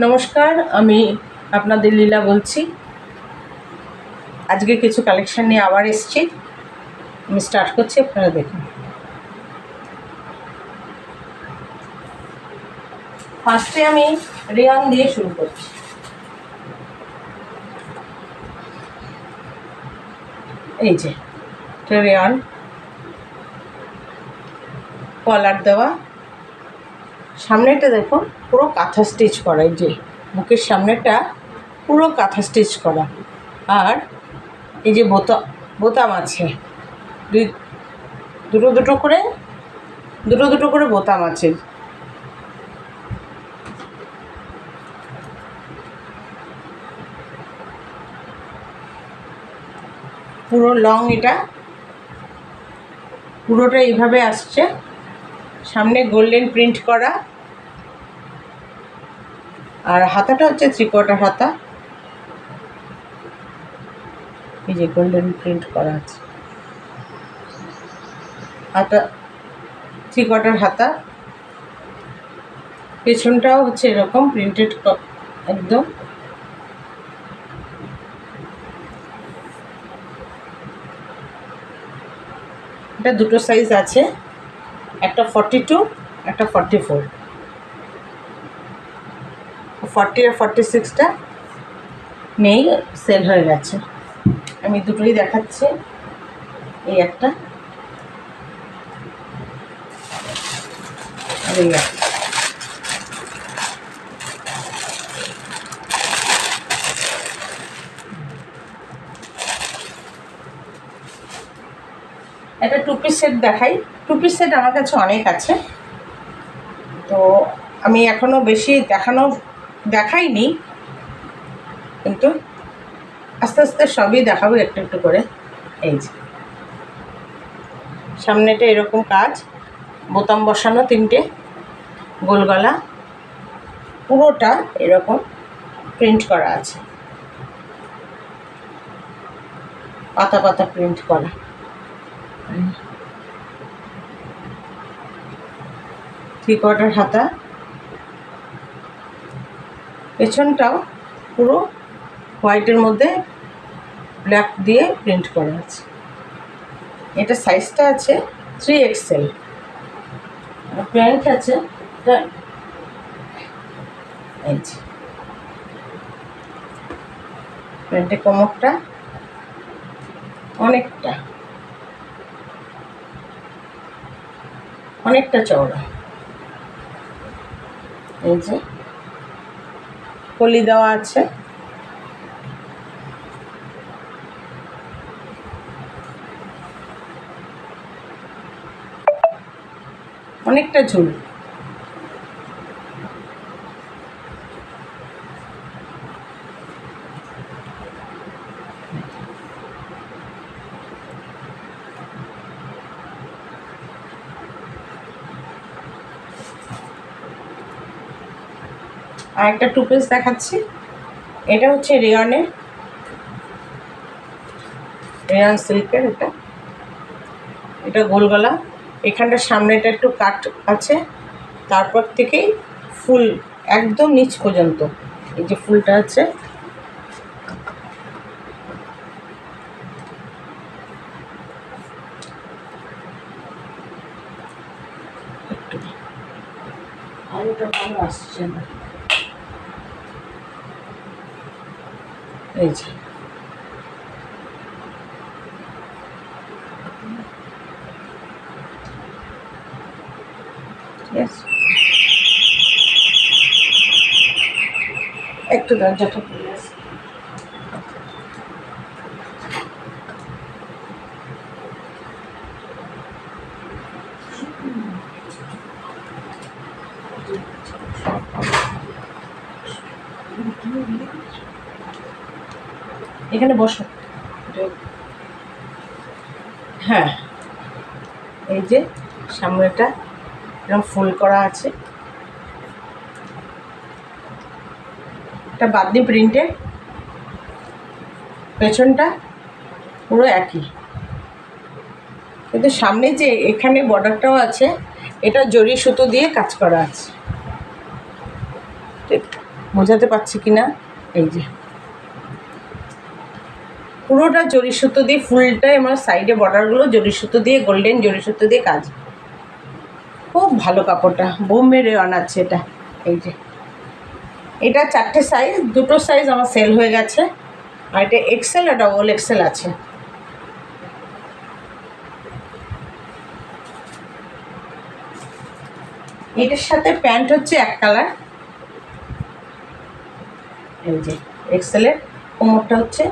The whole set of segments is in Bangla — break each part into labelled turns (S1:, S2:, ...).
S1: নমস্কার, আমি আপনাদের লীলা বলছি। আজকে কিছু কালেকশন নিয়ে আবার এসেছি। আমি স্টার্ট করছি, আপনারা দেখুন। ফার্স্টে আমি রেয়ান দিয়ে শুরু করছি। এই যে রেয়ান, কলার দেওয়া, সামনেটা দেখুন পুরো কাঁথা স্টিচ করা। এই যে বুকের সামনেটা পুরো কাঁথা স্টিচ করা, আর এই যে বোতাম আছে, দুটো দুটো করে বোতাম আছে। পুরো লং, এটা পুরোটা এইভাবে আসছে, সামনে গোল্ডেন প্রিন্ট করা, আর হাতাটা হচ্ছে 3/4 হাতা। এই যে গোল্ডেন প্রিন্ট করা আছে, হাতা 3/4 হাতা। পেছনটাও হচ্ছে এরকম প্রিন্টেড একদম। এটা দুটো সাইজ আছে, একটা 42, একটা 44। 40 আর 46টা নেই, সেল হয়ে গেছে। আমি দুটোই দেখাচ্ছি। এই একটা আর এই একটা। একটা 2 পিস সেট দেখাই। 2 পিস সেট আমার কাছে অনেক আছে, তো আমি এখনও বেশি দেখাইনি, কিন্তু আস্তে আস্তে সবই দেখাবো একটু একটু করে। এই যে সামনেটা এরকম কাজ, বোতাম বসানো 3টে, গোল গলা, পুরোটা এরকম প্রিন্ট করা আছে, পাতা পাতা প্রিন্ট করা। 3/4 হাতা। পেছনটাও পুরো হোয়াইটের মধ্যে ব্ল্যাক দিয়ে প্রিন্ট করা আছে। এটা সাইজটা আছে 3XL, প্যান্ট আছে। এই যে প্যান্টের কোমরটা অনেকটা চওড়া। এই যে কলি দেওয়া আছে, অনেকটা ঝুল। আর একটা 2 পিস দেখাচ্ছি। এটা হচ্ছে রেয়ান সিল্কের। এটা গোল গলা, এখানটার সামনেটা একটু কাট আছে, তারপর থেকেই ফুল একদম নিচ পর্যন্ত এই যে ফুলটা আছে। একটু আর এটা ভালো আসছে না। এই যে একটু দরজাটা খুলে আসে। এখানে বসো। হ্যাঁ, এই যে সামনেটা এরকম ফুল করা আছে, এটা বাদনি প্রিন্টের। পেছনটা পুরো একই, কিন্তু সামনে যে এখানে বর্ডারটাও আছে, এটা জরি সুতো দিয়ে কাজ করা আছে। বোঝাতে পারছি কি না, এই যে পুরোটা জরি সুতো দিয়ে, ফুলটাই আমার সাইডে বর্ডারগুলো জরি সুতো দিয়ে, গোল্ডেন জরি সুতো দিয়ে কাজ। খুব ভালো কাপড়টা, বোম্বে রেওয়ান আছে এটা। এই যে এটা 4টে সাইজ, 2টো সাইজ আমার সেল হয়ে গেছে, আর এটা এক্সেল আর ডবল এক্সেল আছে। এটার সাথে প্যান্ট হচ্ছে এক কালার, এই যে এক্সেলের কোমরটা হচ্ছে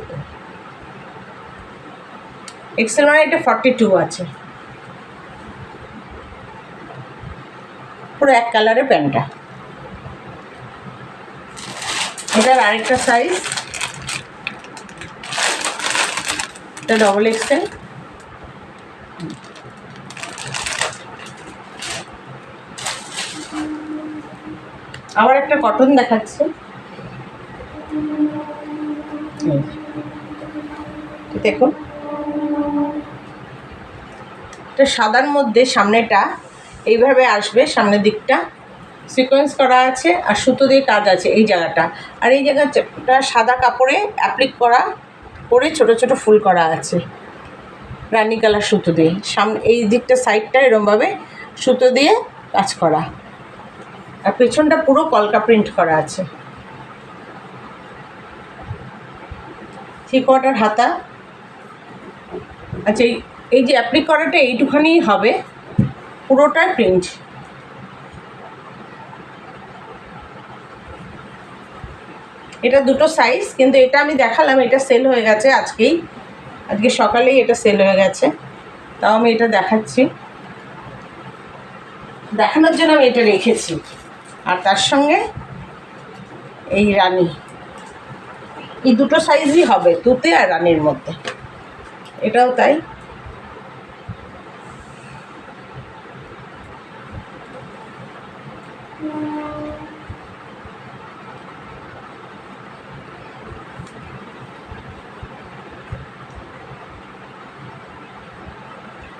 S1: এক্সেল, মানে এটা 42 আছে, পুরো এক কালারের প্যান্টটা। এটার আরেকটা সাইজ, এটা ডবল এক্সেল। আবার একটা কটন দেখাচ্ছে, দেখুন এটা সাদার মধ্যে সামনেটা এইভাবে আসবে, সামনের দিকটা সিকোয়েন্স করা আছে আর সুতো দিয়ে কাজ আছে এই জায়গাটা, আর এই জায়গাটা সাদা কাপড়ে অ্যাপ্লিক করা করে ছোট ছোট ফুল করা আছে রানি কালার সুতো দিয়ে। সামনে এই দিকটা সাইডটা এরমভাবে সুতো দিয়ে কাজ করা, আর পেছনটা পুরো কলকা প্রিন্ট করা আছে। 3/4 হাতা। আচ্ছা, এই যে অ্যাপ্লিক করাটা এইটুখানি হবে, পুরোটা প্রিন্ট। এটা 2টো সাইজ, কিন্তু এটা আমি দেখালাম, এটা সেল হয়ে গেছে আজকে সকালেই এটা সেল হয়ে গেছে, তাও আমি এটা দেখাচ্ছি, দেখানোর জন্য আমি এটা রেখেছি। আর তার সঙ্গে এই রানী, এই 2টো সাইজই হবে, তুতে আর রানীর মধ্যে, এটাও তাই।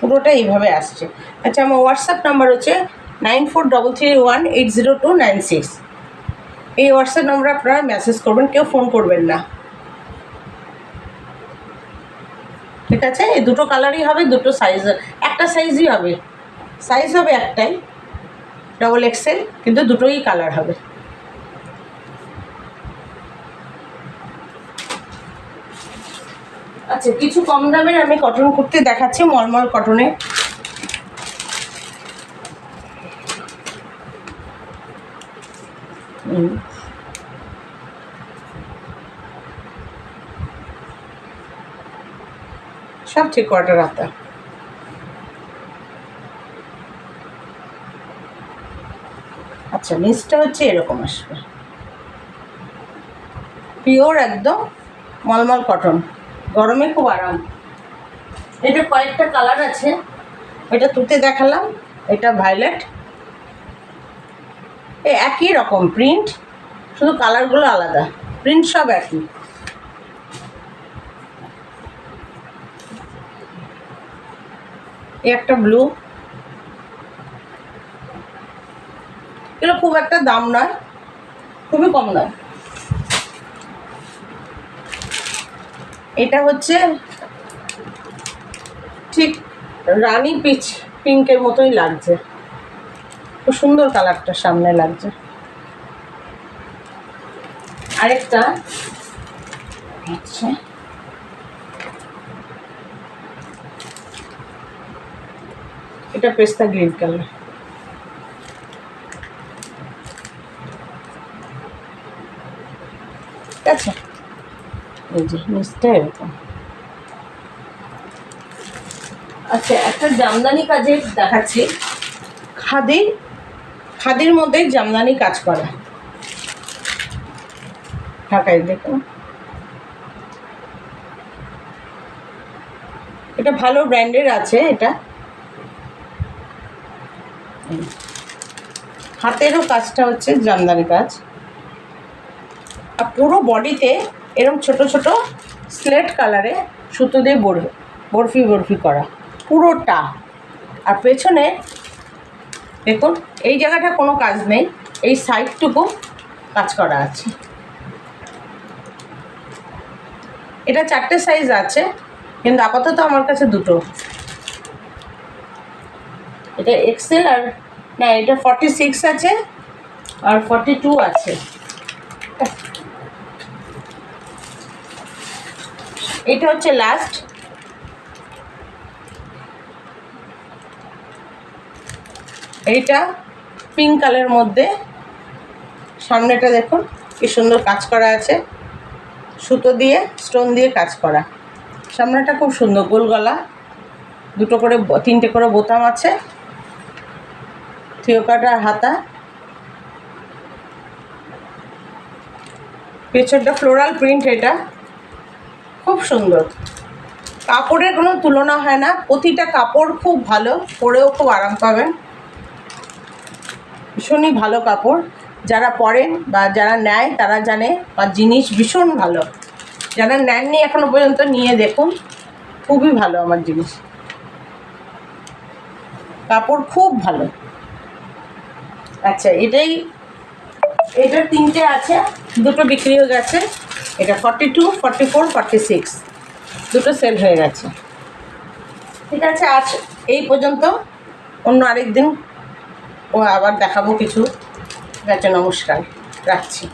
S1: পুরোটা এইভাবে আসছে। আচ্ছা, আমার হোয়াটসঅ্যাপ নাম্বার হচ্ছে 9433180296। এই হোয়াটসঅ্যাপ নাম্বারে আপনারা মেসেজ করবেন, কেউ ফোন করবেন না, ঠিক আছে? এই 2টো কালারই হবে, 2টো সাইজ, একটা সাইজই হবে, সাইজ হবে একটাই ডবল এক্সেল, কিন্তু 2টোই কালার হবে। আচ্ছা, কিছু কম দামের আমি কটন কুর্তি দেখাচ্ছি, মলমল কটনে। সব 3/4 হাতা। আচ্ছা, নিচটা হচ্ছে এরকম আসবে, পিওর একদম মলমল কটন, গরমে খুব আরাম। এটা কয়েকটা কালার আছে, এটা তুতে দেখালাম, এটা ভায়োলেট, একই রকম প্রিন্ট, শুধু কালারগুলো আলাদা, প্রিন্ট সব একই। একটা ব্লু, এগুলো খুব একটা দাম নয়, খুবই কম দাম। এটা হচ্ছে ঠিক রানী পিচ পিঙ্কের মতোই লাগছে, খুব সুন্দর কালারটা সামনে লাগছে। আরেকটা, আচ্ছা এটা পেস্তা গ্রিন কালার, ঠিক আছে? এই যে নিচটা এরকম। আচ্ছা, একটা জামদানি কাজের দেখাচ্ছি, খাদির মধ্যে জামদানি কাজ করা, ঢাকায় দেখুন, এটা ভালো ব্র্যান্ডের আছে। এটা হাতেরও কাজটা হচ্ছে জামদানি কাজ, আর পুরো বডিতে এরকম ছোট ছোট স্লেট কালারে সুতো দিয়ে বরফি বরফি করা পুরোটা। আর পেছনে দেখুন, এই জায়গাটা কোনো কাজ নেই, এই সাইডটুকু কাজ করা আছে। এটা 4টে সাইজ আছে, কিন্তু আপাতত আমার কাছে 2টো। এটা এক্সেল আর না, এটা 46 আছে আর 42 আছে। এটা হচ্ছে লাস্ট। এইটা পিঙ্ক কালারের মধ্যে, সামনেটা দেখুন কি সুন্দর কাজ করা আছে, সুতো দিয়ে স্টোন দিয়ে কাজ করা। সামনেটা খুব সুন্দর, গোল গলা, 2টো করে 3টে করে বোতাম আছে, থিওকাটার হাতা, পেছনটা ফ্লোরাল প্রিন্ট। এটা খুব সুন্দর, কাপড়ের কোনো তুলনা হয় না, প্রতিটা কাপড় খুব ভালো, পরেও খুব আরাম পাবেন, ভীষণই ভালো কাপড়। যারা পরেন বা যারা নেয় তারা জানে, আর জিনিস ভীষণ ভালো। যারা নেননি এখনো পর্যন্ত নিয়ে দেখুন, খুবই ভালো আমার জিনিস, কাপড় খুব ভালো। আচ্ছা, এটার 3টে আছে, 2টো বিক্রি হয়ে গেছে। এটা 42, 44, 46, 2টো সেল হয়ে গেছে। ঠিক আছে, আজ এই পর্যন্ত, অন্য আরেক দিন আবার দেখাবো কিছু। ঠিক আছে, নমস্কার, রাখছি।